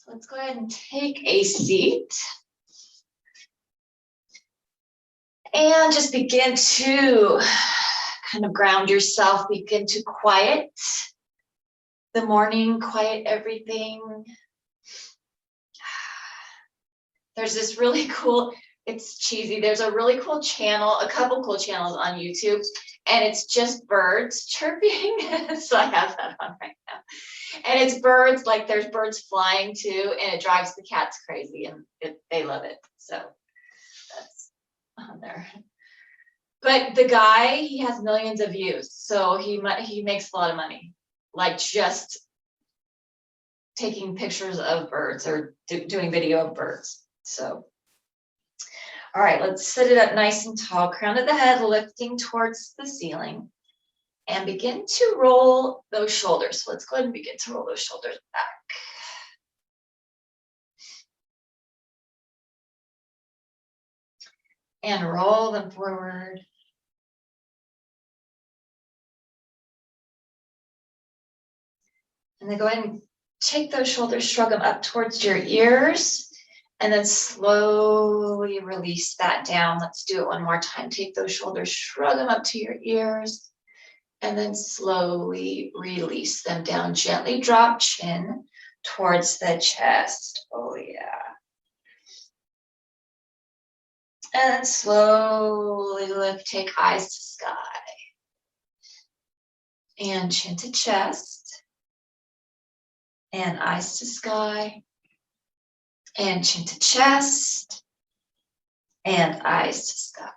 So let's go ahead and take a seat. And just begin to kind of ground yourself, begin to quiet the morning, quiet everything. There's this really cool, it's cheesy, there's a really cool channel, a couple cool channels on YouTube, and it's just birds chirping. So I have that on right now. And it's birds, like there's birds flying too, and it drives the cats crazy, and they love it. So that's on there. But the guy, he has millions of views, so he makes a lot of money, like just taking pictures of birds or doing video of birds. So, all right, let's sit it up nice and tall, crown of the head lifting towards the ceiling, and begin to roll those shoulders. So let's go ahead and begin to roll those shoulders back. And roll them forward. And then go ahead and take those shoulders, shrug them up towards your ears, and then slowly release that down. Let's do it one more time. Take those shoulders, shrug them up to your ears, and then slowly release them down. Gently drop chin towards the chest. Oh yeah. And then slowly lift, take eyes to sky. And chin to chest. And eyes to sky. And chin to chest. And eyes to sky.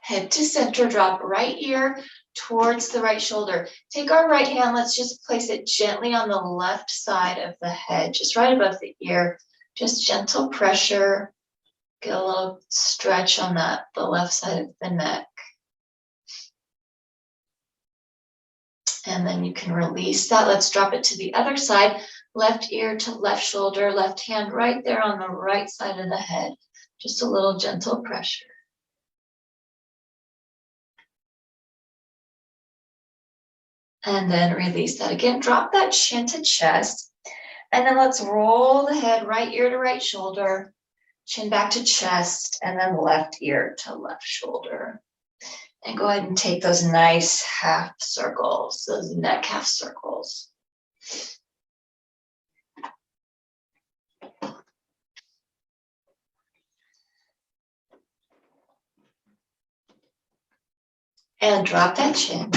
Head to center, drop right ear towards the right shoulder. Take our right hand, let's just place it gently on the left side of the head, just right above the ear. Just gentle pressure. Get a little stretch on the left side of the neck. And then you can release that. Let's drop it to the other side. Left ear to left shoulder, left hand right there on the right side of the head. Just a little gentle pressure. And then release that again. Drop that chin to chest. And then let's roll the head right ear to right shoulder, chin back to chest, and then left ear to left shoulder. And go ahead and take those nice half circles, those neck half circles. And drop that chin.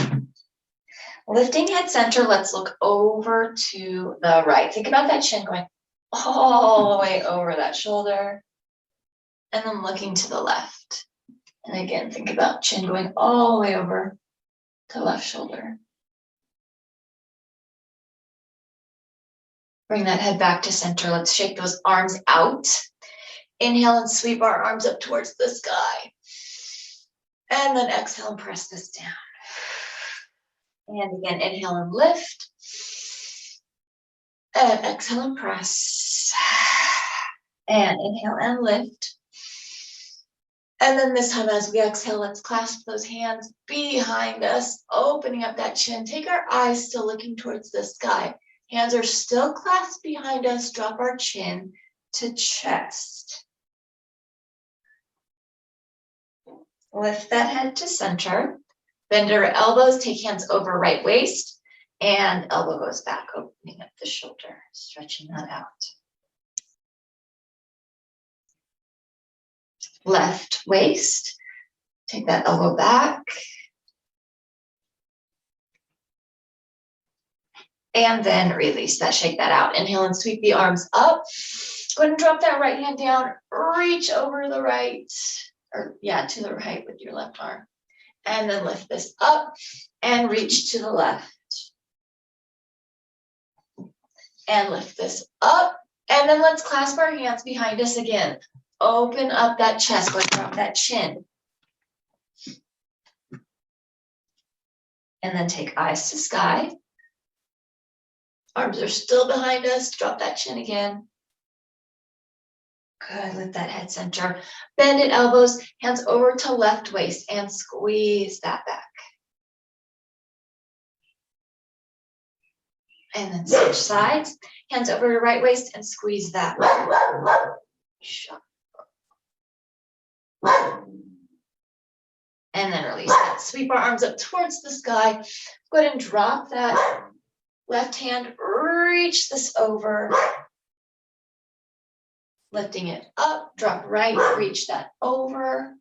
Lifting head center, let's look over to the right. Think about that chin going all the way over that shoulder. And then looking to the left. And again, think about chin going all the way over to left shoulder. Bring that head back to center. Let's shake those arms out. Inhale and sweep our arms up towards the sky. And then exhale and press this down. And again, inhale and lift. And exhale and press. And inhale and lift. And then this time as we exhale, let's clasp those hands behind us, opening up that chin. Take our eyes still looking towards the sky. Hands are still clasped behind us. Drop our chin to chest. Lift that head to center. Bend our elbows, take hands over right waist, and elbow goes back, opening up the shoulder, stretching that out. Left waist, take that elbow back. And then release that, shake that out. Inhale and sweep the arms up. Go ahead and drop that right hand down, reach over the right, to the right with your left arm. And then lift this up and reach to the left. And lift this up. And then let's clasp our hands behind us again. Open up that chest, go ahead and drop that chin. And then take eyes to sky. Arms are still behind us, drop that chin again. Good, lift that head center. Bend at elbows, hands over to left waist and squeeze that back. And then switch sides, hands over to right waist and squeeze that. And then release that. Sweep our arms up towards the sky. Go ahead and drop that left hand, reach this over. Lifting it up, drop right, reach that over.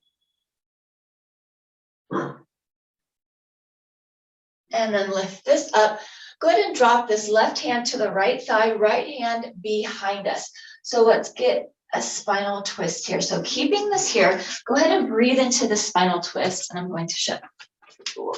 And then lift this up. Go ahead and drop this left hand to the right thigh, right hand behind us. So let's get a spinal twist here. So keeping this here, go ahead and breathe into the spinal twist, and I'm going to shut the door.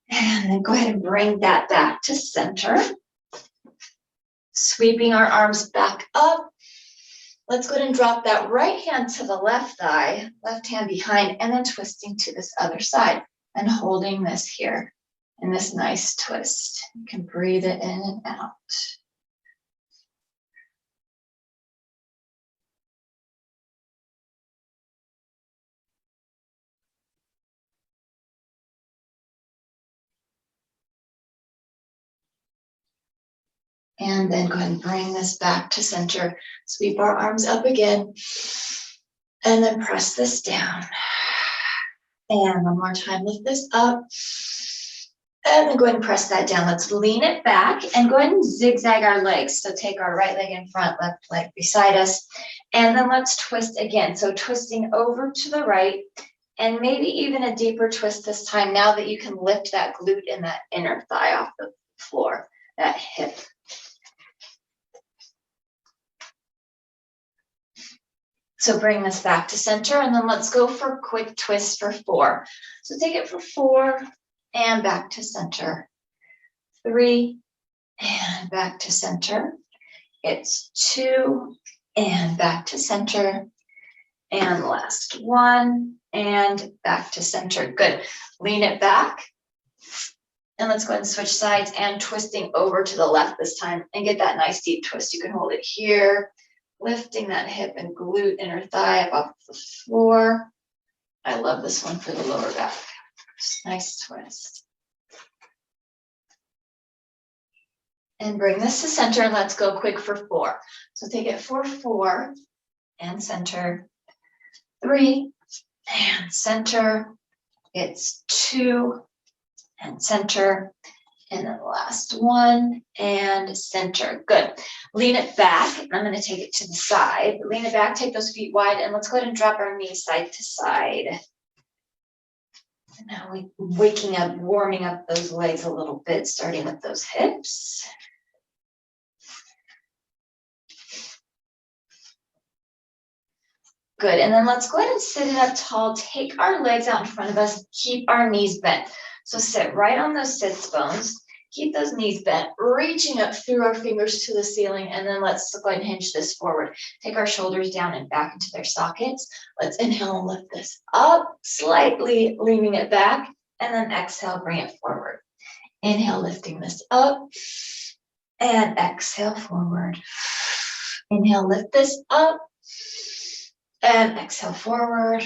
And then go ahead and bring that back to center. Sweeping our arms back up. Let's go ahead and drop that right hand to the left thigh, left hand behind, and then twisting to this other side and holding this here in this nice twist. You can breathe it in and out. And then go ahead and bring this back to center. Sweep our arms up again. And then press this down. And one more time, lift this up. And then go ahead and press that down. Let's lean it back and go ahead and zigzag our legs. So take our right leg in front, left leg beside us. And then let's twist again. So twisting over to the right and maybe even a deeper twist this time now that you can lift that glute and that inner thigh off the floor, that hip. So bring this back to center, and then let's go for a quick twist for 4. So take it for 4 and back to center. 3 and back to center. It's 2 and back to center. And last 1 and back to center. Good. Lean it back. And let's go ahead and switch sides and twisting over to the left this time and get that nice deep twist. You can hold it here. Lifting that hip and glute, inner thigh up off the floor. I love this one for the lower back. Just nice twist. And bring this to center, and let's go quick for 4. So take it for 4 and center. 3 and center. It's 2 and center. And then the last 1 and center. Good. Lean it back. I'm going to take it to the side. Lean it back, take those feet wide, and let's go ahead and drop our knees side to side. And now we're waking up, warming up those legs a little bit, starting with those hips. Good. And then let's go ahead and sit it up tall. Take our legs out in front of us. Keep our knees bent. So sit right on those sits bones. Keep those knees bent, reaching up through our fingers to the ceiling. And then let's go ahead and hinge this forward. Take our shoulders down and back into their sockets. Let's inhale and lift this up, slightly leaning it back. And then exhale, bring it forward. Inhale, lifting this up. And exhale forward. Inhale, lift this up. And exhale forward.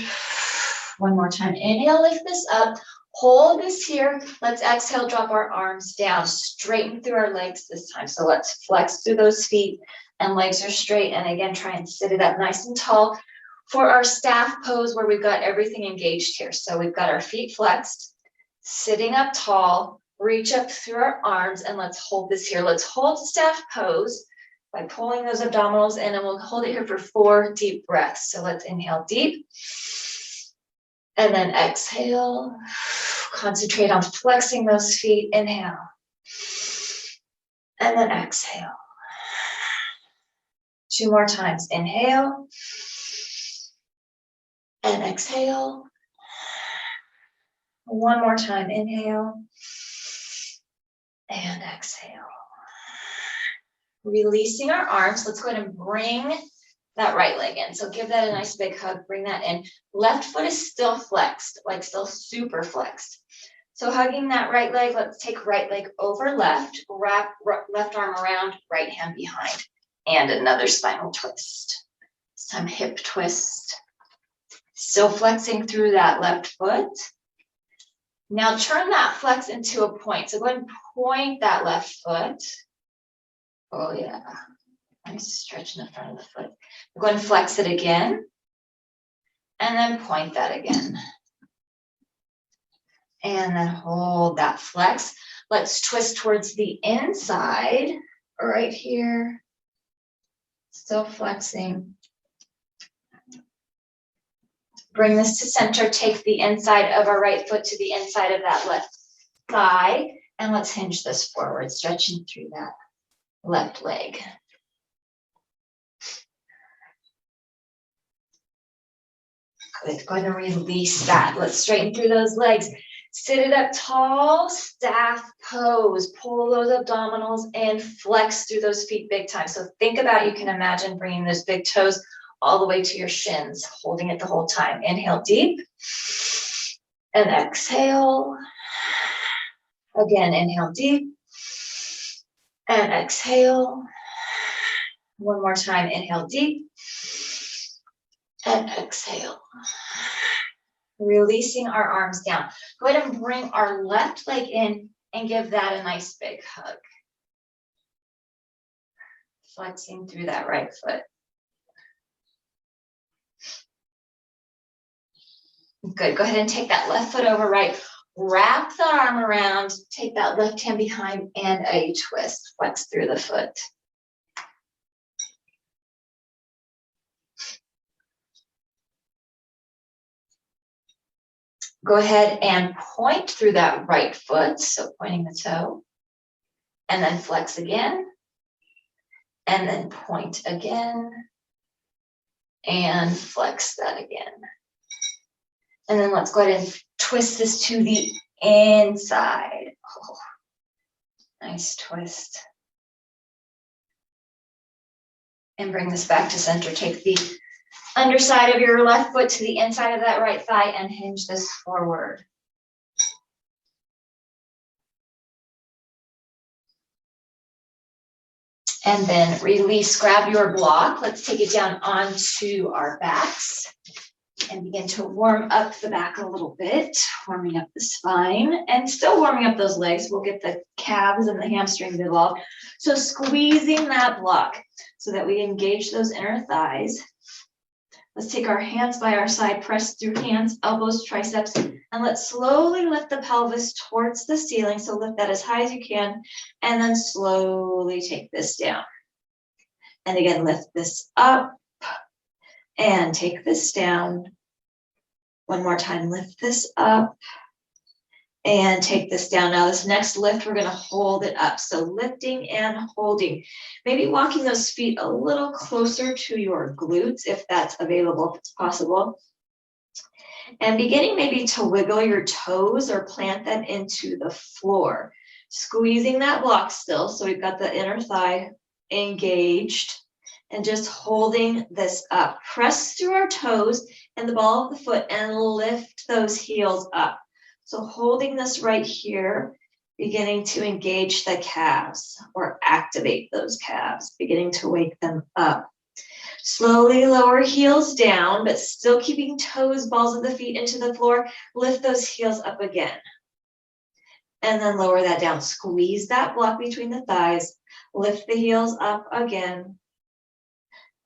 One more time. Inhale, lift this up. Hold this here. Let's exhale, drop our arms down, straighten through our legs this time. So let's flex through those feet and legs are straight. And again, try and sit it up nice and tall for our staff pose where we've got everything engaged here. So we've got our feet flexed, sitting up tall, reach up through our arms, and let's hold this here. Let's hold staff pose by pulling those abdominals in, and we'll hold it here for 4 deep breaths. So let's inhale deep. And then exhale, concentrate on flexing those feet, inhale. And then exhale. 2 more times, inhale. And exhale. One more time, inhale and exhale. Releasing our arms, let's go ahead and bring that right leg in. So give that a nice big hug, bring that in. Left foot is still flexed, like still super flexed. So hugging that right leg, let's take right leg over left, wrap left arm around, right hand behind, and another spinal twist. This time hip twist. Still flexing through that left foot. Now turn that flex into a point. So go ahead and point that left foot. Oh yeah, nice stretch in the front of the foot. Go ahead and flex it again. And then point that again. And then hold that flex. Let's twist towards the inside, right here. Still flexing. Bring this to center, take the inside of our right foot to the inside of that left thigh. And let's hinge this forward, stretching through that left leg. Good, go ahead and release that. Let's straighten through those legs. Sit it up tall, staff pose. Pull those abdominals in, flex through those feet big time. So think about, you can imagine bringing those big toes all the way to your shins, holding it the whole time. Inhale deep and exhale. Again, inhale deep and exhale. One more time, inhale deep and exhale. Releasing our arms down. Go ahead and bring our left leg in and give that a nice big hug. Flexing through that right foot. Good, go ahead and take that left foot over right. Wrap the arm around, take that left hand behind and a twist. Flex through the foot. Go ahead and point through that right foot, so pointing the toe, and then flex again, and then point again, and flex that again. And then let's go ahead and twist this to the inside. Oh, nice twist. And bring this back to center. Take the underside of your left foot to the inside of that right thigh and hinge this forward. And then release, grab your block. Let's take it down onto our backs and begin to warm up the back a little bit, warming up the spine and still warming up those legs. We'll get the calves and the hamstrings involved. So squeezing that block so that we engage those inner thighs. Let's take our hands by our side, press through hands, elbows, triceps, and let's slowly lift the pelvis towards the ceiling. So lift that as high as you can, and then slowly take this down. And again, lift this up and take this down. One more time, lift this up and take this down. Now this next lift, we're gonna hold it up. So lifting and holding. Maybe walking those feet a little closer to your glutes if that's available, if it's possible. And beginning maybe to wiggle your toes or plant them into the floor. Squeezing that block still, so we've got the inner thigh engaged. And just holding this up. Press through our toes and the ball of the foot and lift those heels up. So holding this right here, beginning to engage the calves or activate those calves, beginning to wake them up. Slowly lower heels down, but still keeping toes, balls of the feet into the floor. Lift those heels up again. And then lower that down. Squeeze that block between the thighs. Lift the heels up again.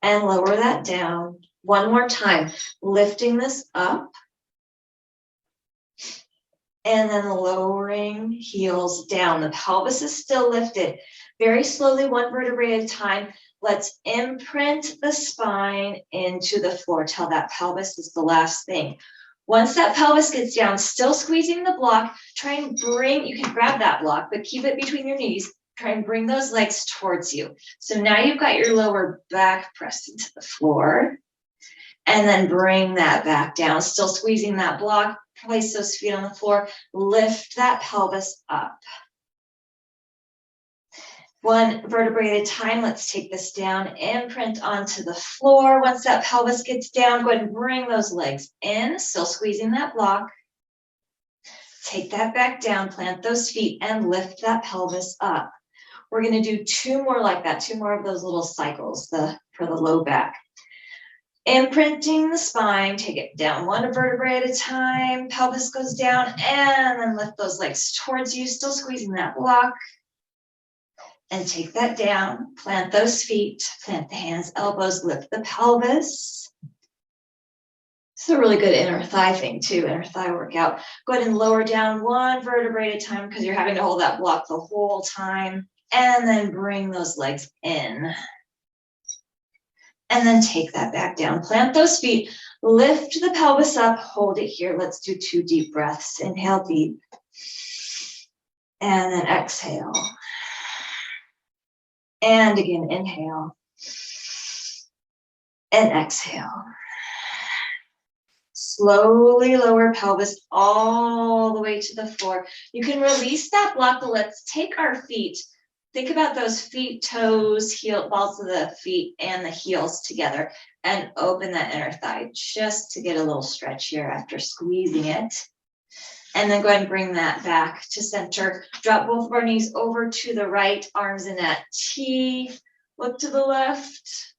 And lower that down. One more time, lifting this up. And then lowering heels down. The pelvis is still lifted. Very slowly, one vertebrae at a time. Let's imprint the spine into the floor till that pelvis is the last thing. Once that pelvis gets down, still squeezing the block, try and bring, you can grab that block, but keep it between your knees. Try and bring those legs towards you. So now you've got your lower back pressed into the floor. And then bring that back down, still squeezing that block. Place those feet on the floor. Lift that pelvis up. One vertebrae at a time. Let's take this down. Imprint onto the floor. Once that pelvis gets down, go ahead and bring those legs in. Still squeezing that block. Take that back down. Plant those feet and lift that pelvis up. We're going to do 2 more like that. 2 more of those little cycles for the low back. Imprinting the spine, take it down 1 vertebrae at a time, pelvis goes down, and then lift those legs towards you, still squeezing that block. And take that down, plant those feet, plant the hands, elbows, lift the pelvis. It's a really good inner thigh thing too, inner thigh workout. Go ahead and lower down 1 vertebrae at a time because you're having to hold that block the whole time. And then bring those legs in. And then take that back down. Plant those feet. Lift the pelvis up. Hold it here. Let's do 2 deep breaths. Inhale deep. And then exhale. And again, inhale. And exhale. Slowly lower pelvis all the way to the floor. You can release that block, but let's take our feet. Think about those feet, toes, heel, balls of the feet and the heels together and open that inner thigh just to get a little stretch here after squeezing it. And then go ahead and bring that back to center. Drop both of our knees over to the right, arms in that T. Look to the left.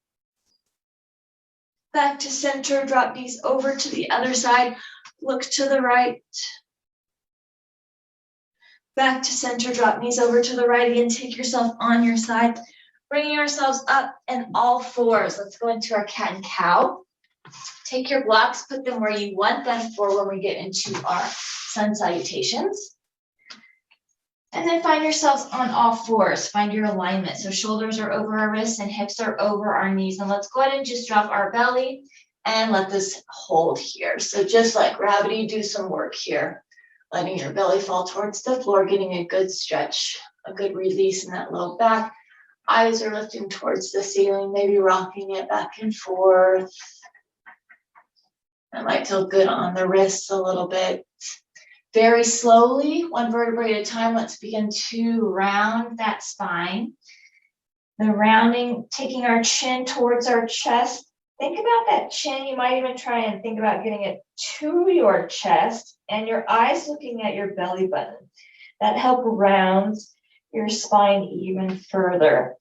Back to center, drop knees over to the other side. Look to the right. Back to center, drop knees over to the right again. Take yourself on your side, bringing ourselves up and all fours. Let's go into our cat and cow. Take your blocks, put them where you want them for when we get into our sun salutations. And then find yourselves on all fours. Find your alignment. So shoulders are over our wrists and hips are over our knees. And let's go ahead and just drop our belly and let this hold here. So just like gravity, do some work here. Letting your belly fall towards the floor, getting a good stretch, a good release in that low back. Eyes are lifting towards the ceiling, maybe rocking it back and forth. That might feel good on the wrists a little bit. Very slowly, 1 vertebrae at a time, let's begin to round that spine. The rounding, taking our chin towards our chest. Think about that chin. You might even try and think about getting it to your chest and your eyes looking at your belly button. That helps round your spine even further.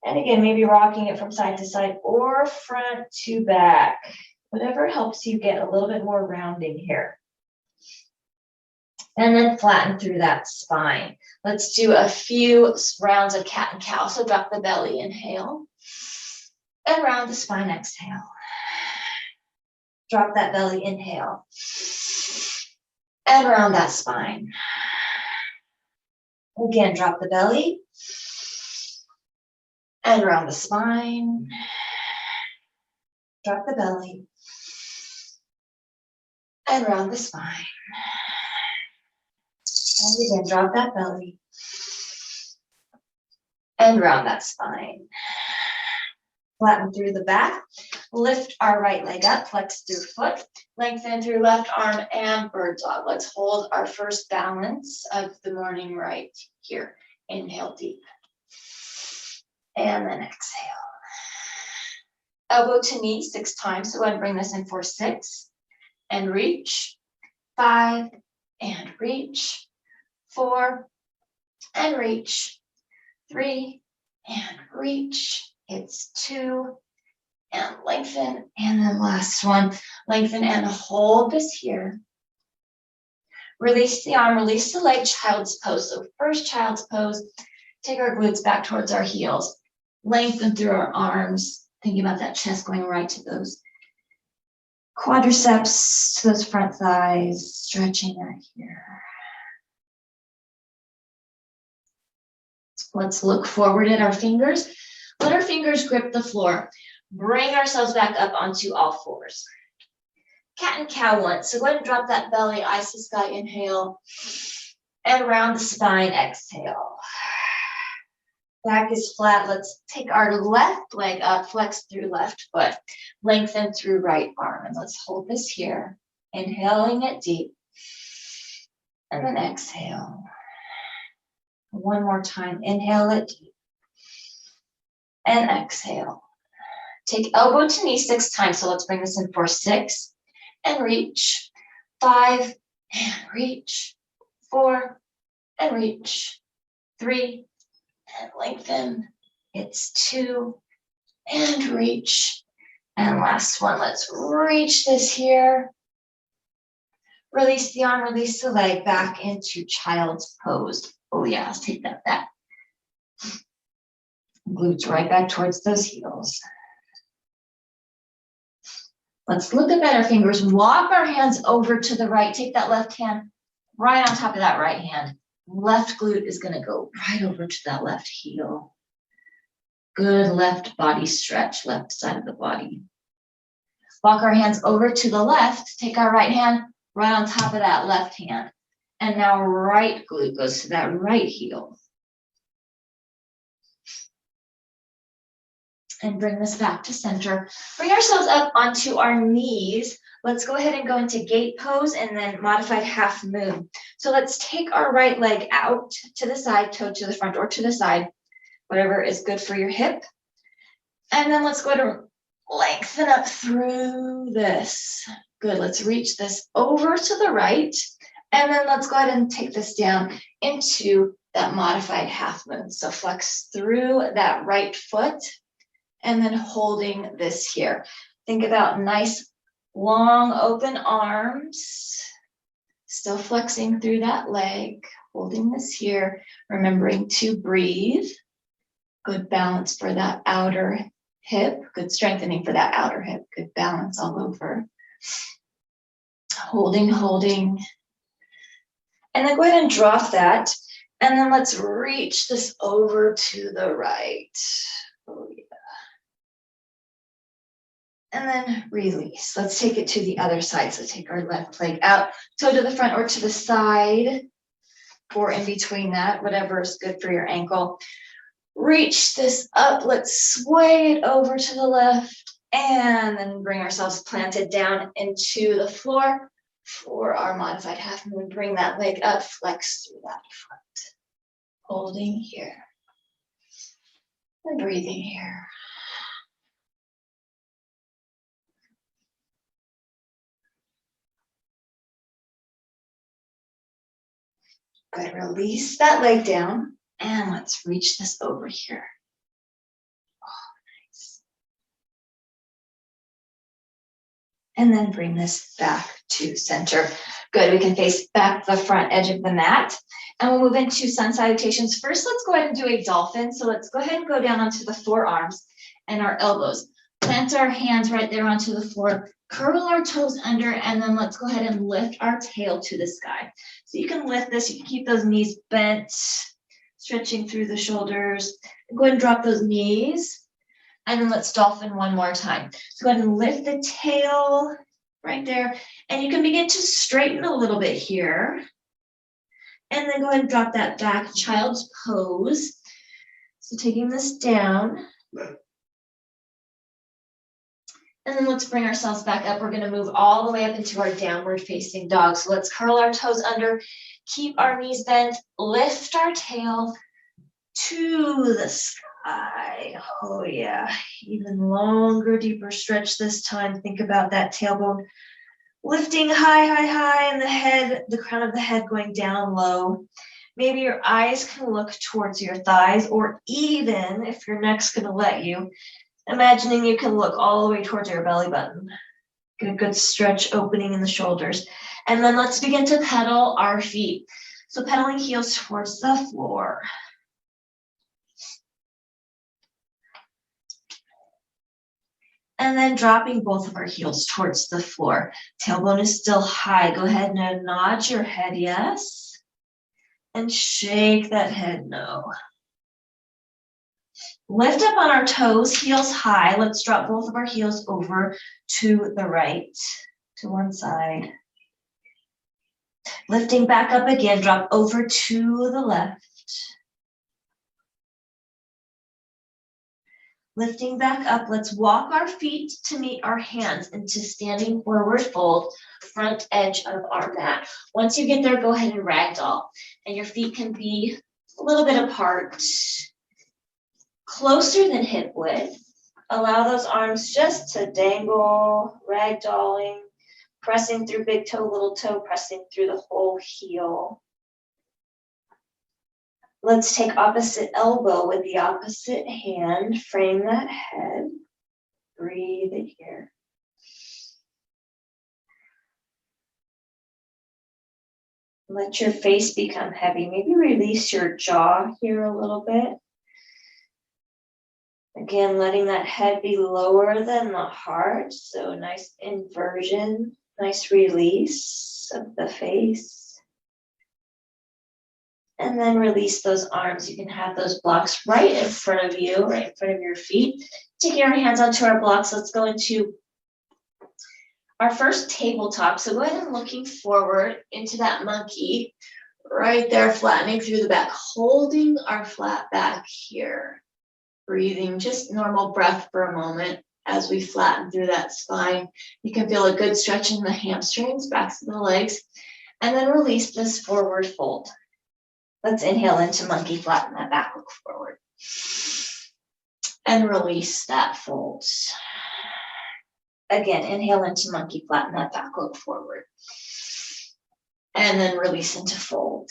And again, maybe rocking it from side to side or front to back. Whatever helps you get a little bit more rounding here. And then flatten through that spine. Let's do a few rounds of cat and cow. So drop the belly, inhale. And round the spine, exhale. Drop that belly, inhale. And round that spine. Again, drop the belly. And round the spine. Drop the belly. And round the spine. And again, drop that belly. And round that spine. Flatten through the back. Lift our right leg up, flex through foot. Lengthen through left arm and bird dog. Let's hold our first balance of the morning right here. Inhale deep. And then exhale. Elbow to knee 6 times. So go ahead and bring this in for 6. And reach. 5. And reach. 4. And reach. 3. And reach. It's 2. And lengthen. And then last one. Lengthen and hold this here. Release the arm, release the leg, child's pose. So first child's pose, take our glutes back towards our heels. Lengthen through our arms, thinking about that chest going right to those quadriceps, to those front thighs, stretching that here. Let's look forward at our fingers. Let our fingers grip the floor. Bring ourselves back up onto all fours. Cat and cow once. So go ahead and drop that belly, eyes to sky, inhale. And round the spine, exhale. Back is flat. Let's take our left leg up, flex through left foot, lengthen through right arm. And let's hold this here. Inhaling it deep. And then exhale. One more time, inhale it. And exhale. Take elbow to knee 6 times. So let's bring this in for 6 and reach. 5 and reach. 4 and reach. 3 and lengthen. It's 2 and reach. And last one, let's reach this here. Release the arm, release the leg back into child's pose. Oh yeah, let's take that back. Glutes right back towards those heels. Let's look up at our fingers, walk our hands over to the right, take that left hand right on top of that right hand. Left glute is gonna go right over to that left heel. Good left body stretch, left side of the body. Walk our hands over to the left, take our right hand right on top of that left hand. And now right glute goes to that right heel. And bring this back to center. Bring ourselves up onto our knees. Let's go ahead and go into gate pose and then modified half moon. So let's take our right leg out to the side, toe to the front or to the side, whatever is good for your hip. And then let's go to lengthen up through this. Good, let's reach this over to the right. And then let's go ahead and take this down into that modified half moon. So flex through that right foot and then holding this here. Think about nice, long, open arms. Still flexing through that leg, holding this here, remembering to breathe. Good balance for that outer hip, good strengthening for that outer hip, good balance all over. Holding, holding. And then go ahead and drop that. And then let's reach this over to the right. Oh, yeah. And then release. Let's take it to the other side. So take our left leg out, toe to the front or to the side, or in between that, whatever is good for your ankle. Reach this up. Let's sway it over to the left and then bring ourselves planted down into the floor for our modified half moon. Bring that leg up, flex through that foot. Holding here and breathing here. Good, release that leg down and let's reach this over here. Oh, nice. And then bring this back to center. Good, we can face back the front edge of the mat. And we'll move into sun salutations. First, let's go ahead and do a dolphin. So let's go ahead and go down onto the forearms and our elbows. Plant our hands right there onto the floor. Curl our toes under, and then let's go ahead and lift our tail to the sky. So you can lift this, you can keep those knees bent, stretching through the shoulders. Go ahead and drop those knees. And then let's dolphin one more time. So go ahead and lift the tail right there. And you can begin to straighten a little bit here. And then go ahead and drop that back, child's pose. So taking this down. And then let's bring ourselves back up. We're going to move all the way up into our downward facing dog. So let's curl our toes under, keep our knees bent, lift our tail to the sky. Oh yeah, even longer, deeper stretch this time. Think about that tailbone lifting high, high, high, and the head, the crown of the head going down low. Maybe your eyes can look towards your thighs, or even if your neck's going to let you, imagining you can look all the way towards your belly button. Get a good stretch opening in the shoulders. And then let's begin to pedal our feet. So pedaling heels towards the floor. And then dropping both of our heels towards the floor. Tailbone is still high. Go ahead and nod your head yes. And shake that head no. Lift up on our toes, heels high. Let's drop both of our heels over to the right, to one side. Lifting back up again, drop over to the left. Lifting back up, let's walk our feet to meet our hands into standing forward fold, front edge of our mat. Once you get there, go ahead and ragdoll, and your feet can be a little bit apart, closer than hip width. Allow those arms just to dangle, ragdolling, pressing through big toe, little toe, pressing through the whole heel. Let's take opposite elbow with the opposite hand, frame that head, breathe it here. Let your face become heavy. Maybe release your jaw here a little bit. Again, letting that head be lower than the heart. So nice inversion, nice release of the face. And then release those arms. You can have those blocks right in front of you, right in front of your feet. Taking our hands onto our blocks, let's go into our first tabletop. So go ahead and looking forward into that monkey, right there, flattening through the back, holding our flat back here. Breathing, just normal breath for a moment as we flatten through that spine. You can feel a good stretch in the hamstrings, backs of the legs, and then release this forward fold. Let's inhale into monkey, flatten that back, look forward. And release that fold. Again, inhale into monkey, flatten that back, look forward. And then release into fold.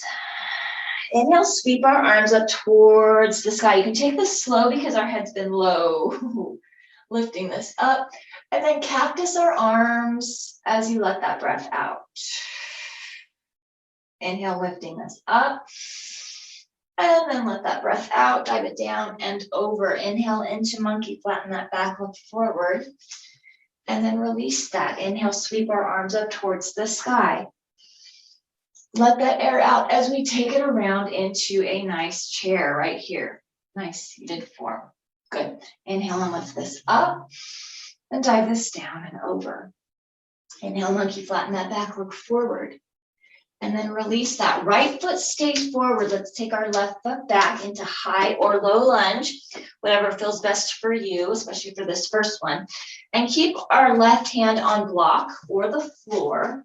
Inhale, sweep our arms up towards the sky. You can take this slow because our head's been low. Lifting this up. And then cactus our arms as you let that breath out. Inhale, lifting this up. And then let that breath out, dive it down and over. Inhale into monkey, flatten that back, look forward. And then release that. Inhale, sweep our arms up towards the sky. Let that air out as we take it around into a nice chair right here. Nice seated form. Good. Inhale and lift this up. And dive this down and over. Inhale, monkey, flatten that back, look forward. And then release that. Right foot stays forward. Let's take our left foot back into high or low lunge, whatever feels best for you, especially for this first one. And keep our left hand on block or the floor.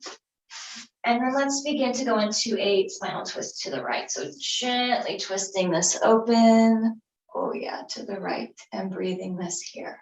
And then let's begin to go into a spinal twist to the right. So gently twisting this open. Oh yeah, to the right and breathing this here.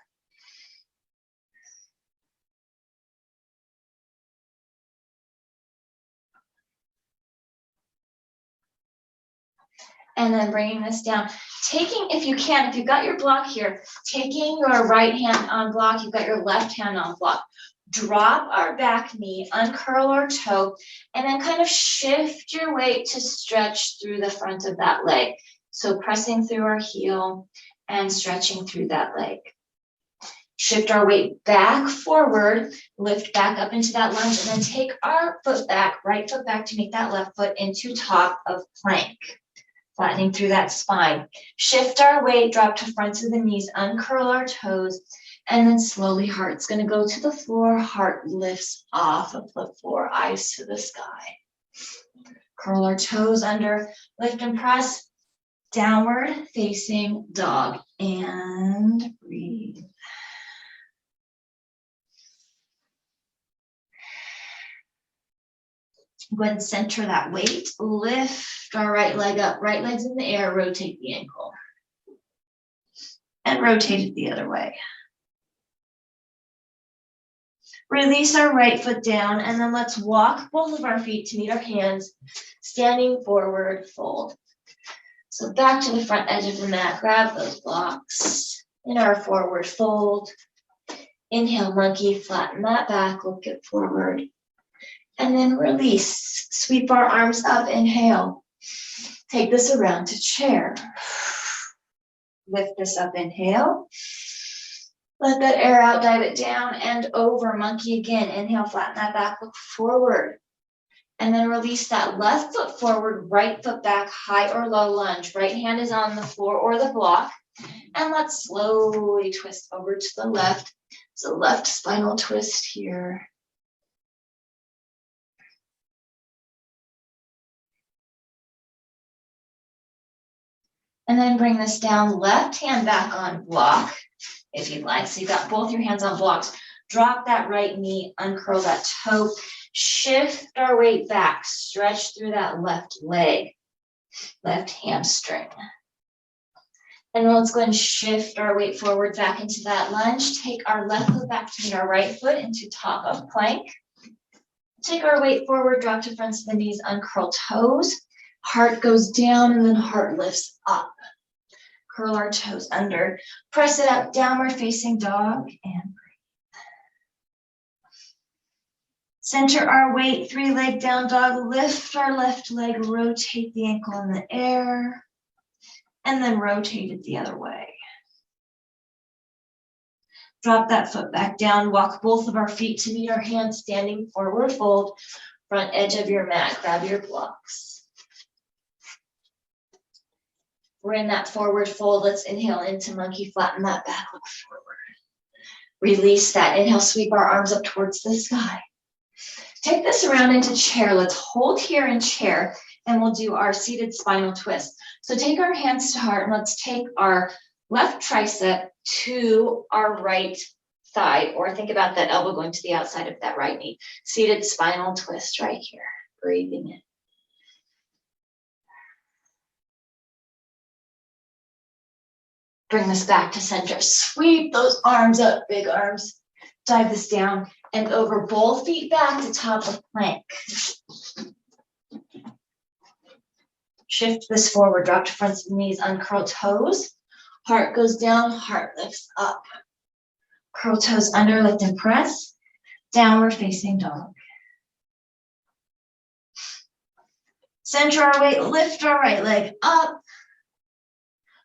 And then bringing this down, taking, if you can, if you've got your block here, taking your right hand on block, you've got your left hand on block. Drop our back knee, uncurl our toe, and then kind of shift your weight to stretch through the front of that leg. So pressing through our heel and stretching through that leg. Shift our weight back forward, lift back up into that lunge, and then take our foot back, right foot back to make that left foot into top of plank. Flattening through that spine. Shift our weight, drop to fronts of the knees, uncurl our toes, and then slowly heart's gonna go to the floor. Heart lifts off of the floor, eyes to the sky. Curl our toes under, lift and press, downward facing dog, and breathe. Go ahead and center that weight, lift our right leg up, right leg's in the air, rotate the ankle. And rotate it the other way. Release our right foot down, and then let's walk both of our feet to meet our hands, standing forward, fold. So back to the front edge of the mat, grab those blocks in our forward fold. Inhale, monkey, flatten that back, look it forward. And then release, sweep our arms up, inhale. Take this around to chair. Lift this up, inhale. Let that air out, dive it down and over, monkey again. Inhale, flatten that back, look forward. And then release that left foot forward, right foot back, high or low lunge. Right hand is on the floor or the block. And let's slowly twist over to the left. So left spinal twist here. And then bring this down, left hand back on block. if you'd like. So you've got both your hands on blocks. Drop that right knee, uncurl that toe, shift our weight back, stretch through that left leg, left hamstring. And then let's go ahead and shift our weight forward back into that lunge. Take our left foot back to meet our right foot into top of plank. Take our weight forward, drop to fronts of the knees, uncurl toes. Heart goes down and then heart lifts up. Curl our toes under. Press it up, downward facing dog, and breathe. Center our weight, 3-leg down dog. Lift our left leg, rotate the ankle in the air, and then rotate it the other way. Drop that foot back down. Walk both of our feet to meet our hands, standing forward fold. Front edge of your mat, grab your blocks. We're in that forward fold. Let's inhale into monkey, flatten that back, look forward. Release that. Inhale, sweep our arms up towards the sky. Take this around into chair. Let's hold here in chair, and we'll do our seated spinal twist. So take our hands to heart, and let's take our left tricep to our right thigh, or think about that elbow going to the outside of that right knee. Seated spinal twist right here. Breathing in. Bring this back to center. Sweep those arms up, big arms. Dive this down and over, both feet back to top of plank. Shift this forward, drop to fronts of the knees, uncurl toes. Heart goes down, heart lifts up. Curl toes under, lift and press. Downward facing dog. Center our weight, lift our right leg up.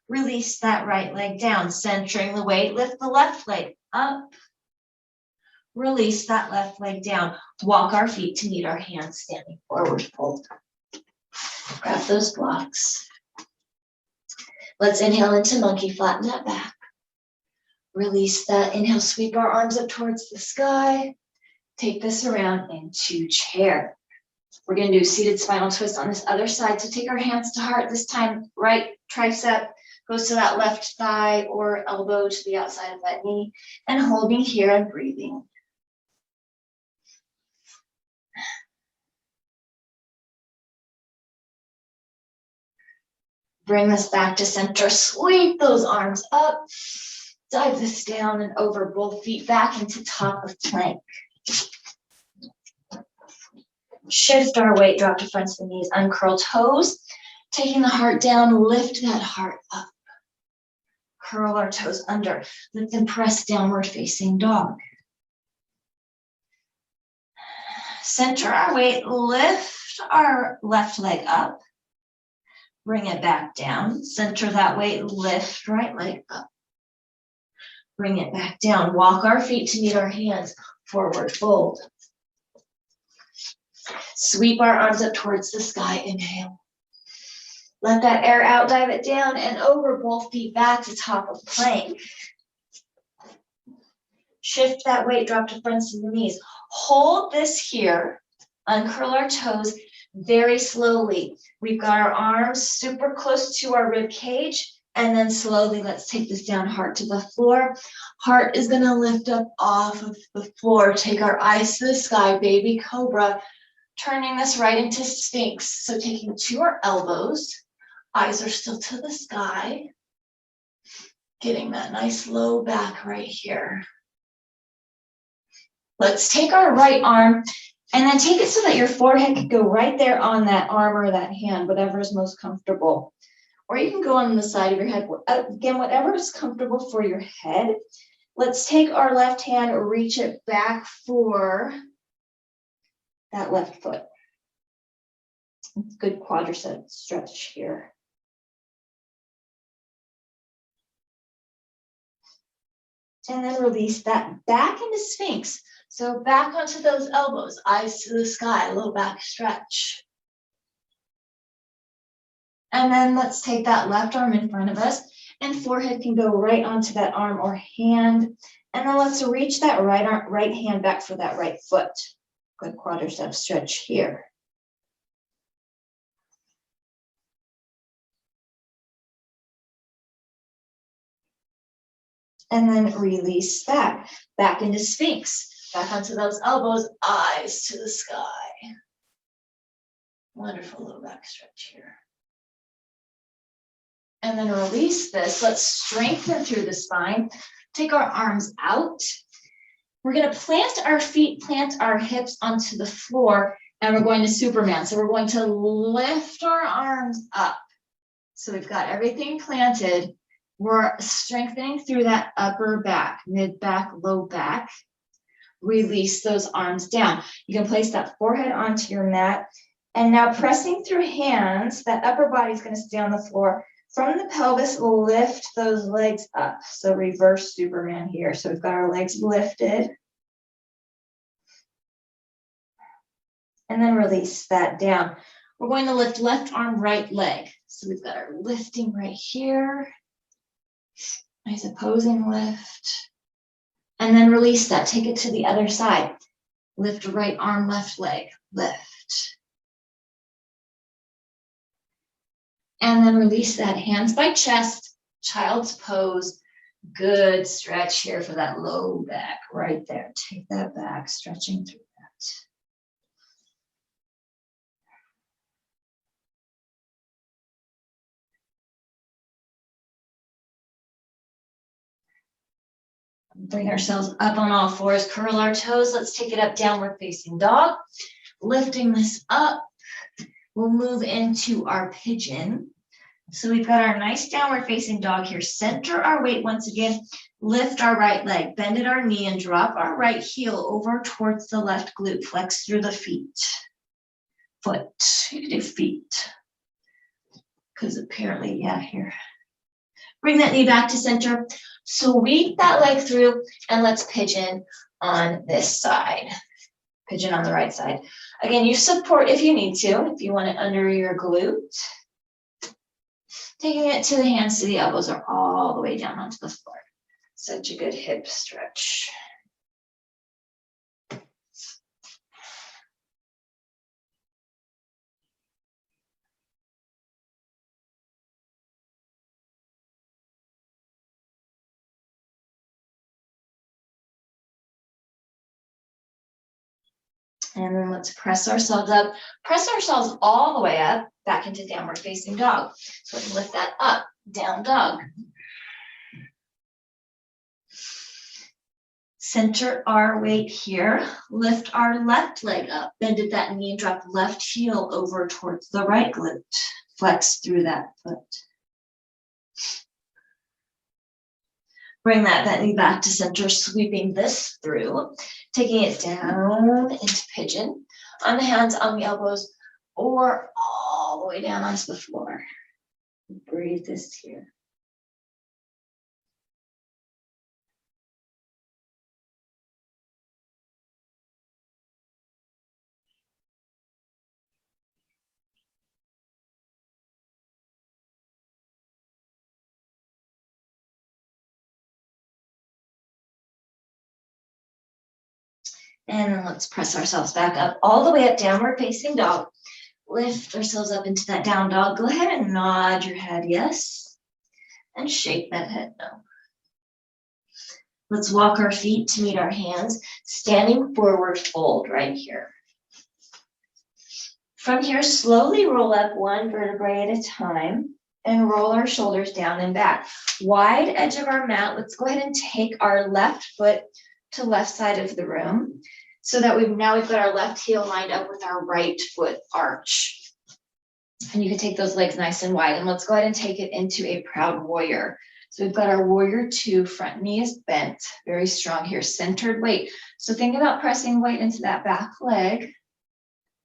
Release that right leg down, centering the weight, lift the left leg up. Release that left leg down. Walk our feet to meet our hands, standing forward fold. Grab those blocks. Let's inhale into monkey, flatten that back. Release that. Inhale, sweep our arms up towards the sky. Take this around into chair. We're going to do seated spinal twist on this other side. So take our hands to heart. This time, right tricep goes to that left thigh or elbow to the outside of that knee. And holding here and breathing. Bring this back to center. Sweep those arms up. Dive this down and over, both feet back into top of plank. Shift our weight, drop to fronts of the knees, uncurl toes. Taking the heart down, lift that heart up. Curl our toes under. Lift and press, downward facing dog. Center our weight, lift our left leg up. Bring it back down. Center that weight, lift right leg up. Bring it back down. Walk our feet to meet our hands, forward fold. Sweep our arms up towards the sky, inhale. Let that air out, dive it down and over, both feet back to top of plank. Shift that weight, drop to fronts of the knees. Hold this here, uncurl our toes very slowly. We've got our arms super close to our rib cage, and then slowly let's take this down, heart to the floor. Heart is gonna lift up off of the floor. Take our eyes to the sky, baby cobra. Turning this right into Sphinx. So taking to our elbows, eyes are still to the sky. Getting that nice low back right here. Let's take our right arm and then take it so that your forehead can go right there on that arm or that hand, whatever is most comfortable. Or you can go on the side of your head. Again, whatever is comfortable for your head. Let's take our left hand, reach it back for that left foot. Good quadricep stretch here. And then release that back into Sphinx. So back onto those elbows, eyes to the sky, a little back stretch. And then let's take that left arm in front of us, and forehead can go right onto that arm or hand. And then let's reach that right hand back for that right foot. Good quadricep stretch here. And then release back into Sphinx, back onto those elbows, eyes to the sky. Wonderful low back stretch here. And then release this. Let's strengthen through the spine. Take our arms out. We're going to plant our feet, plant our hips onto the floor, and we're going to Superman. So we're going to lift our arms up. So we've got everything planted. We're strengthening through that upper back, mid back, low back. Release those arms down. You can place that forehead onto your mat. And now pressing through hands, that upper body is going to stay on the floor. From the pelvis, we'll lift those legs up. So reverse Superman here. So we've got our legs lifted. And then release that down. We're going to lift left arm, right leg. So we've got our lifting right here. Nice opposing lift. And then release that. Take it to the other side. Lift right arm, left leg. Lift. And then release that, hands by chest, child's pose. Good stretch here for that low back right there. Take that back, stretching through that. Bring ourselves up on all fours, curl our toes. Let's take it up, downward facing dog. Lifting this up, we'll move into our pigeon. So we've got our nice downward facing dog here. Center our weight once again. Lift our right leg, bend at our knee, and drop our right heel over towards the left glute. Flex through the feet. Foot, you can do feet. Because apparently, yeah, here. Bring that knee back to center. Sweep that leg through, and let's pigeon on this side. Pigeon on the right side. Again, you support if you need to, if you want it under your glute. Taking it to the hands, to the elbows, or all the way down onto the floor. Such a good hip stretch. And then let's press ourselves up. Press ourselves all the way up, back into downward facing dog. So we can lift that up, down dog. Center our weight here. Lift our left leg up. Bend at that knee, drop the left heel over towards the right glute. Flex through that foot. Bring that knee back to center, sweeping this through, taking it down into pigeon, on the hands, on the elbows, or all the way down onto the floor. Breathe this here. And then let's press ourselves back up, all the way up, downward facing dog. Lift ourselves up into that down dog. Go ahead and nod your head, yes. And shake that head no. Let's walk our feet to meet our hands, standing forward fold right here. From here, slowly roll up one vertebrae at a time and roll our shoulders down and back. Wide edge of our mat. Let's go ahead and take our left foot to left side of the room so that we've got our left heel lined up with our right foot arch. And you can take those legs nice and wide. And let's go ahead and take it into a proud warrior. So we've got our warrior two, front knee is bent, very strong here, centered weight. So think about pressing weight into that back leg.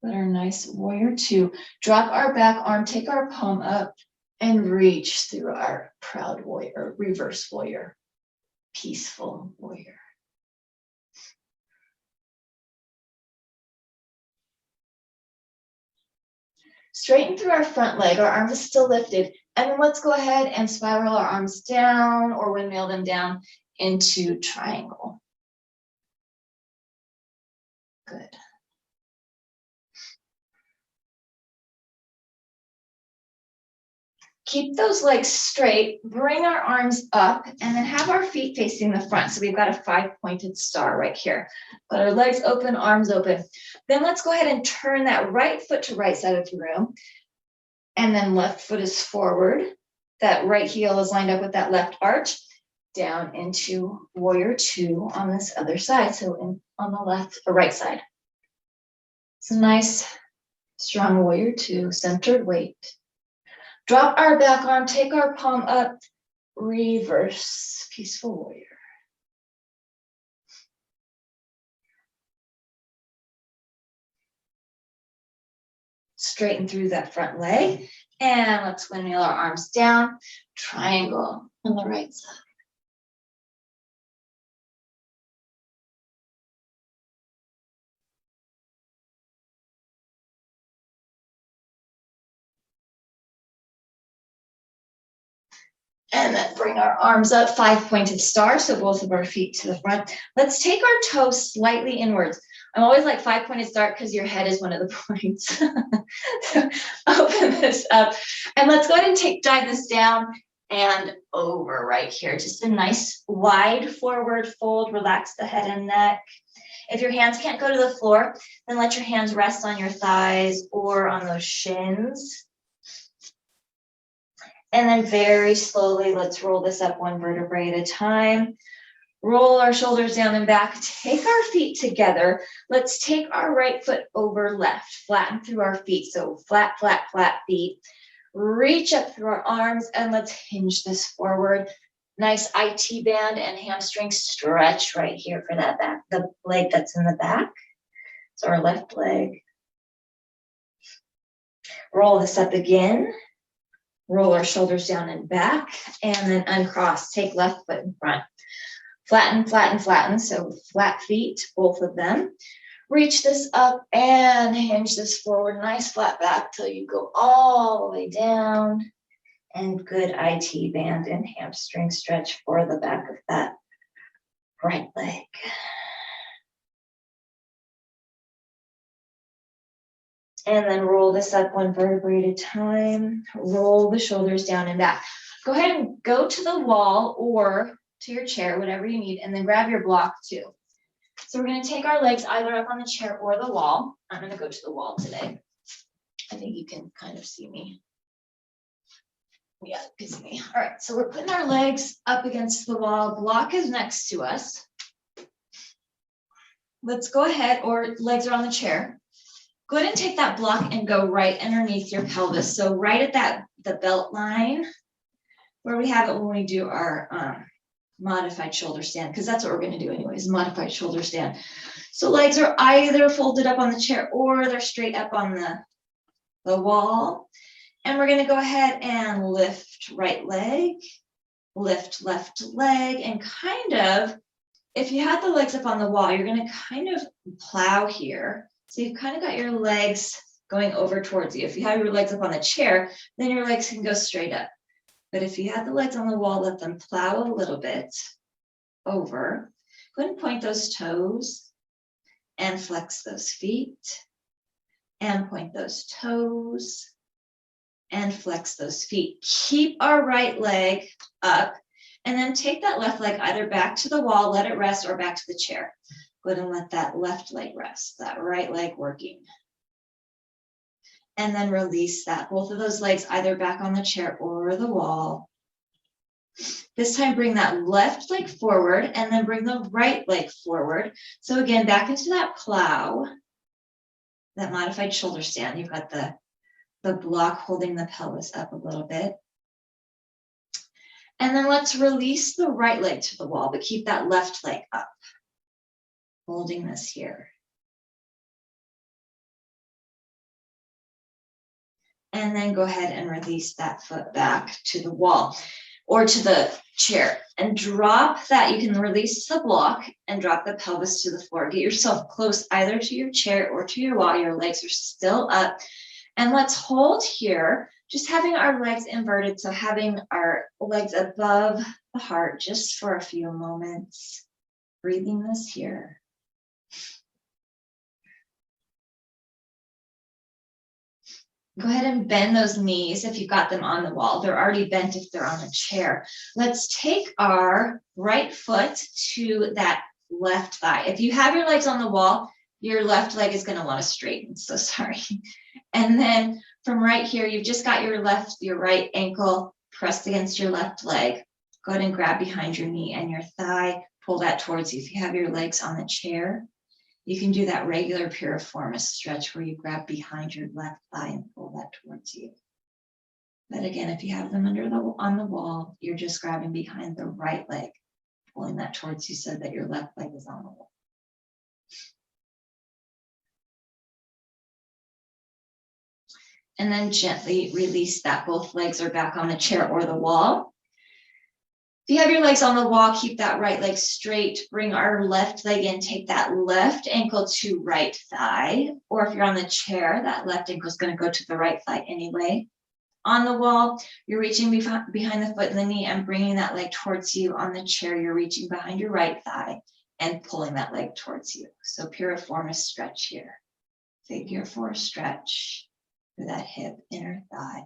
Put our nice warrior two, drop our back arm, take our palm up and reach through our proud warrior, reverse warrior, peaceful warrior. Straighten through our front leg, our arm is still lifted. And then let's go ahead and spiral our arms down or windmill them down into triangle. Good. Keep those legs straight, bring our arms up, and then have our feet facing the front. So we've got a 5-pointed star right here. Got our legs open, arms open. Then let's go ahead and turn that right foot to right side of the room. And then left foot is forward. That right heel is lined up with that left arch. Down into warrior two on this other side. So on the left or right side. It's a nice, strong warrior two, centered weight. Drop our back arm, take our palm up, reverse, peaceful warrior. Straighten through that front leg, and let's windmill our arms down, triangle on the right side. And then bring our arms up, 5-pointed star, so both of our feet to the front. Let's take our toes slightly inwards. I'm always like 5-pointed star because your head is one of the points. So open this up. And let's go ahead and dive this down and over right here. Just a nice wide forward fold, relax the head and neck. If your hands can't go to the floor, then let your hands rest on your thighs or on those shins. And then very slowly, let's roll this up 1 vertebrae at a time. Roll our shoulders down and back. Take our feet together. Let's take our right foot over left. Flatten through our feet. So flat, flat, flat feet. Reach up through our arms and let's hinge this forward. Nice IT band and hamstring stretch right here for that back, the leg that's in the back. So our left leg. Roll this up again. Roll our shoulders down and back, and then uncross. Take left foot in front. Flatten, flatten, flatten. So flat feet, both of them. Reach this up and hinge this forward. Nice flat back till you go all the way down. And good IT band and hamstring stretch for the back of that right leg. And then roll this up 1 vertebrae at a time. Roll the shoulders down and back. Go ahead and go to the wall or to your chair, whatever you need, and then grab your block too. So we're going to take our legs either up on the chair or the wall. I'm going to go to the wall today. I think you can kind of see me. Yeah, you can see me. All right, so we're putting our legs up against the wall. Block is next to us. Let's go ahead, or legs are on the chair. Go ahead and take that block and go right underneath your pelvis. So right at the belt line where we have it when we do our modified shoulder stand, because that's what we're going to do anyways, modified shoulder stand. So legs are either folded up on the chair or they're straight up on the wall. And we're going to go ahead and lift right leg, lift left leg, and kind of, if you had the legs up on the wall, you're going to kind of plow here. So you've kind of got your legs going over towards you. If you have your legs up on the chair, then your legs can go straight up. But if you have the legs on the wall, let them plow a little bit over. Go ahead and point those toes and flex those feet and point those toes and flex those feet. Keep our right leg up and then take that left leg either back to the wall, let it rest, or back to the chair. Go ahead and let that left leg rest, that right leg working. And then release that, both of those legs either back on the chair or the wall. This time bring that left leg forward and then bring the right leg forward. So again, back into that plow, that modified shoulder stand. You've got the block holding the pelvis up a little bit. And then let's release the right leg to the wall, but keep that left leg up. Holding this here. And then go ahead and release that foot back to the wall or to the chair and drop that. You can release the block and drop the pelvis to the floor. Get yourself close either to your chair or to your wall. Your legs are still up. And let's hold here, just having our legs inverted. So having our legs above the heart just for a few moments. Breathing this here. Go ahead and bend those knees if you've got them on the wall. They're already bent if they're on a chair. Let's take our right foot to that left thigh. If you have your legs on the wall, your left leg is going to want to straighten. So sorry. And then from right here, you've just got your right ankle pressed against your left leg. Go ahead and grab behind your knee and your thigh. Pull that towards you. If you have your legs on the chair, you can do that regular piriformis stretch where you grab behind your left thigh and pull that towards you. But again, if you have them on the wall, you're just grabbing behind the right leg, pulling that towards you so that your left leg is on the wall. And then gently release that. Both legs are back on the chair or the wall. If you have your legs on the wall, keep that right leg straight. Bring our left leg in, take that left ankle to right thigh. Or if you're on the chair, that left ankle is going to go to the right thigh anyway. On the wall, you're reaching behind the foot and the knee and bringing that leg towards you. On the chair, you're reaching behind your right thigh and pulling that leg towards you. So piriformis stretch here. Figure 4 stretch for that hip, inner thigh.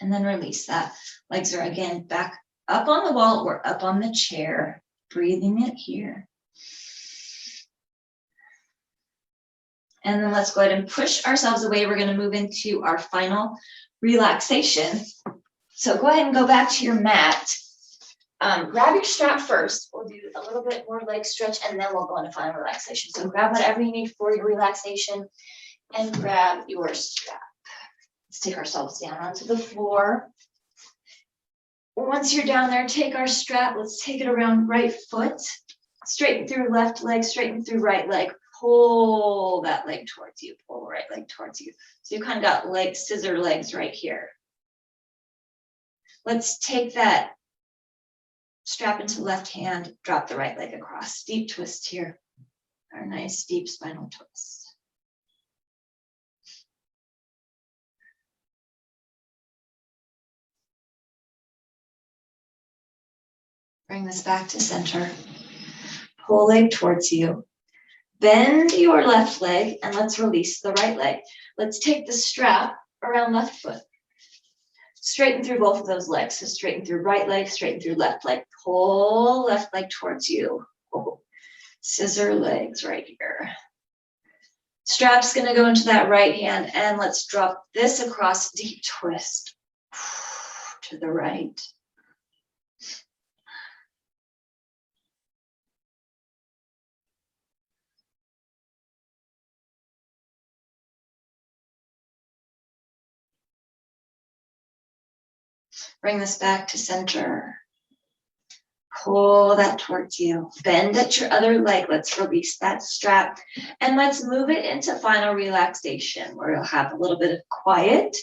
And then release that. Legs are again back up on the wall or up on the chair, breathing it here. And then let's go ahead and push ourselves away. We're going to move into our final relaxation. So go ahead and go back to your mat. Grab your strap first. We'll do a little bit more leg stretch and then we'll go into final relaxation. So grab whatever you need for your relaxation and grab your strap. Let's take ourselves down onto the floor. Once you're down there, take our strap. Let's take it around right foot. Straighten through left leg, straighten through right leg. Pull that leg towards you. Pull the right leg towards you. So you kind of got scissor legs right here. Let's take that strap into left hand. Drop the right leg across. Deep twist here. Our nice deep spinal twist. Bring this back to center. Pull leg towards you. Bend your left leg and let's release the right leg. Let's take the strap around left foot. Straighten through both of those legs. So straighten through right leg, straighten through left leg. Pull left leg towards you. Oh, scissor legs right here. Strap's gonna go into that right hand and let's drop this across, deep twist to the right. Bring this back to center. Pull that towards you. Bend at your other leg. Let's release that strap. And let's move it into final relaxation where you'll have a little bit of quiet.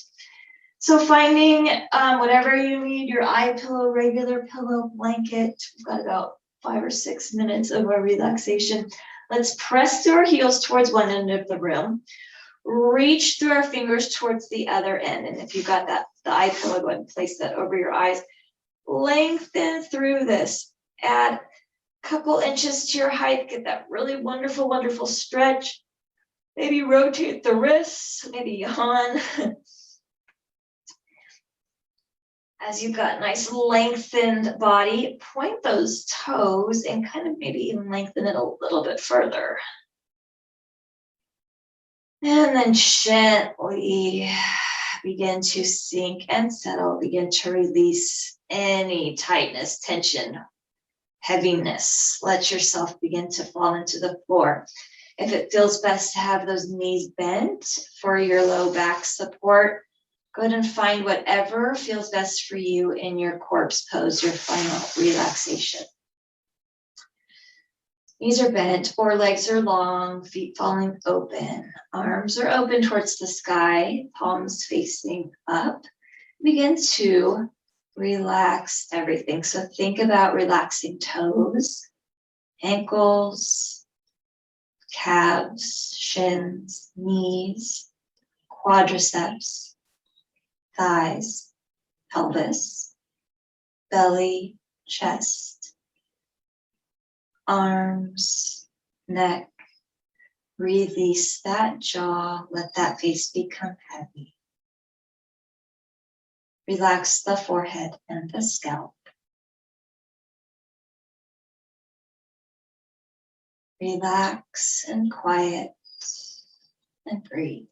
So finding whatever you need, your eye pillow, regular pillow, blanket. We've got about 5 or 6 minutes of our relaxation. Let's press through our heels towards one end of the room. Reach through our fingers towards the other end. And if you've got the eye pillow, go ahead and place that over your eyes. Lengthen through this. Add a couple inches to your height. Get that really wonderful, wonderful stretch. Maybe rotate the wrists. Maybe yawn. As you've got nice lengthened body, point those toes and kind of maybe even lengthen it a little bit further. And then gently begin to sink and settle. Begin to release any tightness, tension, heaviness. Let yourself begin to fall into the floor. If it feels best to have those knees bent for your low back support, go ahead and find whatever feels best for you in your corpse pose, your final relaxation. Knees are bent, forelegs are long, feet falling open, arms are open towards the sky, palms facing up. Begin to relax everything. So think about relaxing toes, ankles, calves, shins, knees, quadriceps, thighs, pelvis, belly, chest, arms, neck. Release that jaw, let that face become heavy. Relax the forehead and the scalp. Relax and quiet and breathe.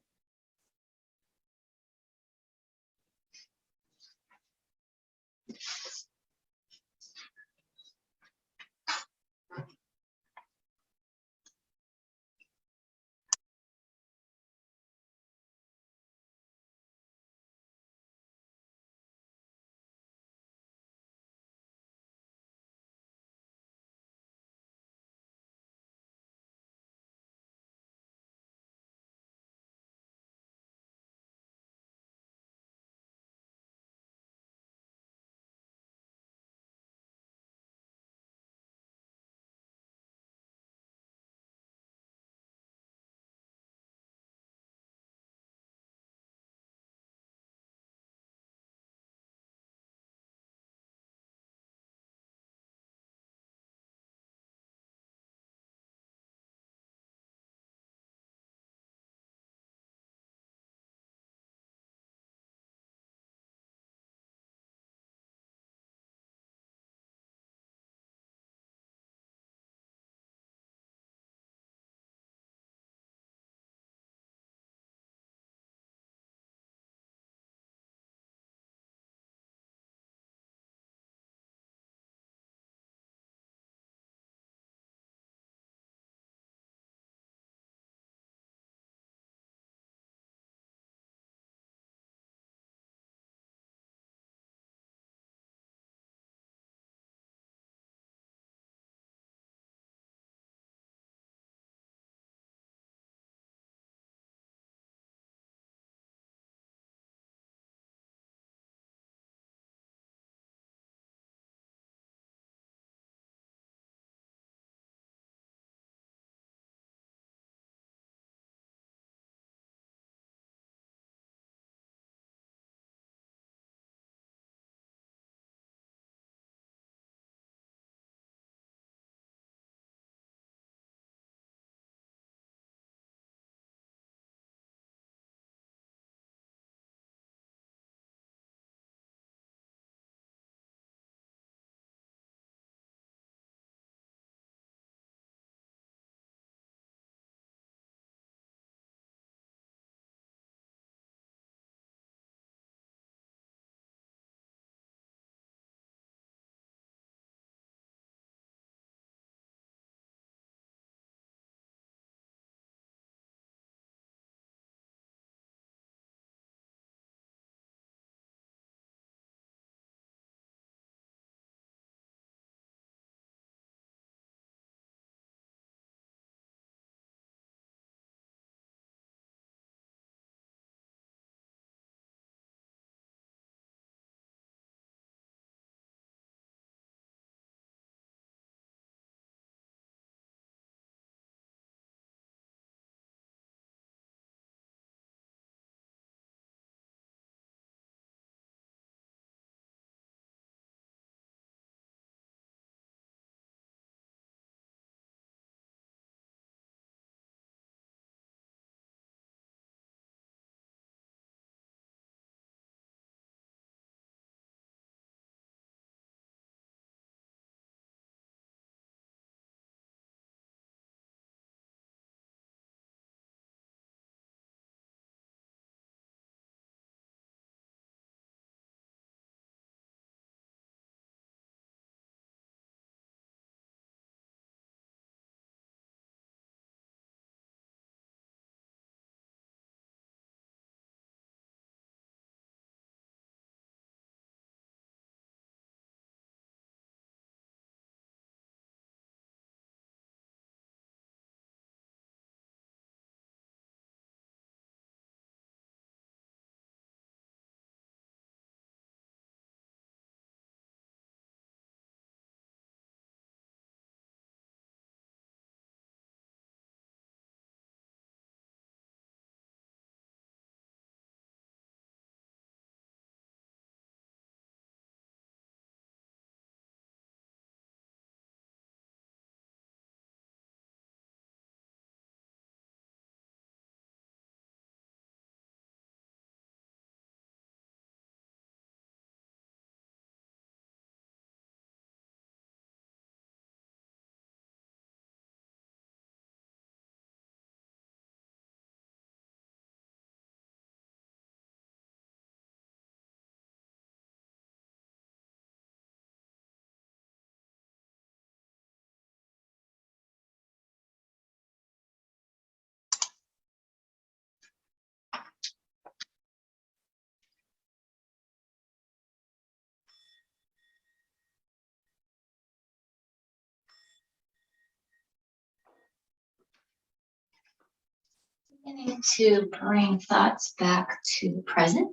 Beginning to bring thoughts back to the present.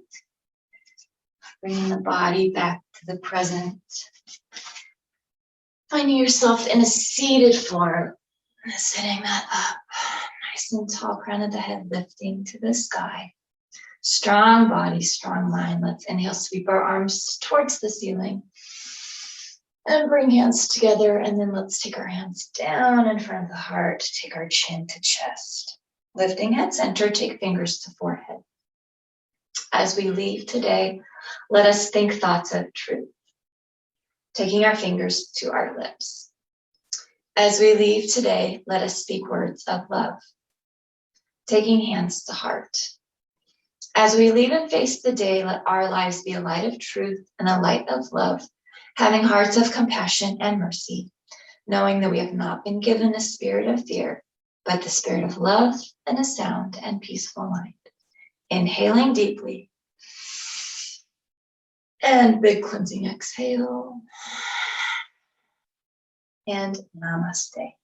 Bringing the body back to the present. Finding yourself in a seated form. Sitting that up. Nice and tall, crown of the head lifting to the sky. Strong body, strong mind. Let's inhale, sweep our arms towards the ceiling. And bring hands together, and then let's take our hands down in front of the heart. Take our chin to chest. Lifting head center, take fingers to forehead. As we leave today, let us think thoughts of truth. Taking our fingers to our lips. As we leave today, let us speak words of love. Taking hands to heart. As we leave and face the day, let our lives be a light of truth and a light of love, having hearts of compassion and mercy, knowing that we have not been given a spirit of fear, but the spirit of love and a sound and peaceful mind. Inhaling deeply. And big cleansing exhale. And namaste.